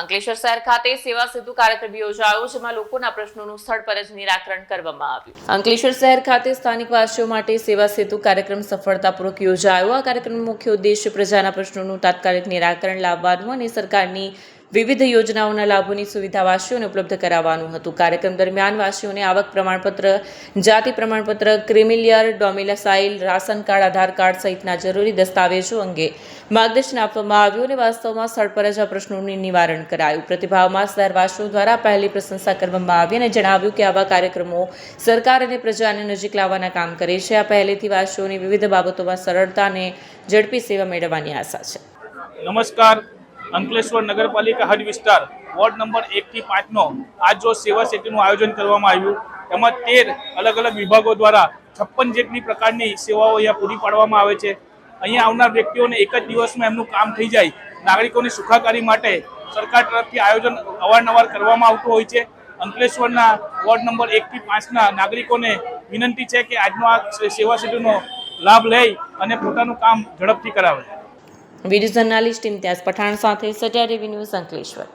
અંકલેશ્વર શહેર ખાતે સેવા સેતુ કાર્યક્રમ યોજાયો, જેમાં લોકોના પ્રશ્નોનું સ્થળ પર જ નિરાકરણ કરવામાં આવ્યું। અંકલેશ્વર શહેર ખાતે સ્થાનિક વાસીઓ માટે સેવા સેતુ કાર્યક્રમ સફળતાપૂર્વક યોજાયો। આ કાર્યક્રમનો મુખ્ય ઉદ્દેશ્ય પ્રજાના પ્રશ્નોનું તાત્કાલિક નિરાકરણ લાવવાનું અને સરકારની વિવિધ યોજનાઓના લાભોની સુવિધા વાસીઓને ઉપલબ્ધ કરાવવાનું હતું। કાર્યક્રમ દરમિયાન વાસીઓને આવક પ્રમાણપત્ર, જાતિ પ્રમાણપત્ર, ક્રિમિલિયર, ડોમિસાઇલ, રાશન કાર્ડ, આધાર કાર્ડ સહિતના જરૂરી દસ્તાવેજો અંગે માર્ગદર્શન આપવામાં આવ્યું અને વાસ્તવમાં સ્થળ પર જ આ પ્રશ્નોનું નિવારણ કરાયું। પ્રતિભાવમાં શહેરવાસીઓ દ્વારા પહેલી પ્રશંસા કરવામાં આવી અને જણાવ્યું કે આવા કાર્યક્રમો સરકાર અને પ્રજાને નજીક લાવવાના કામ કરે છે। આ પહેલેથી વાસીઓની વિવિધ બાબતોમાં સરળતા અને ઝડપી સેવા મેળવવાની આશા છે। નમસ્કાર, અંકલેશ્વર નગરપાલિકા હદ વિસ્તાર વોર્ડ નંબર 1 થી 5 નો આજ જો સેવા સેતુનું આયોજન કરવામાં આવ્યું। એમાં 13 અલગ અલગ વિભાગો દ્વારા 56 જેટલી પ્રકારની સેવાઓ અહીંયા પૂરી પાડવામાં આવે છે। અહીંયા આવનાર વ્યક્તિઓને એક જ દિવસમાં એમનું કામ થઈ જાય। નાગરિકોની સુખાકારી માટે સરકાર તરફથી આયોજન અવારનવાર કરવામાં આવતું હોય છે। અંકલેશ્વરના વોર્ડ નંબર 1 થી 5ના નાગરિકોને વિનંતી છે કે આજનો આ સેવા સેતુનો લાભ લઈ અને પોતાનું કામ ઝડપથી કરાવે। વીડિયો જર્નાલિસ્ટ ઇમ્તિયાઝ પઠાણ સાથે સત્યા ટીવી ન્યૂઝ અંકલેશ્વર।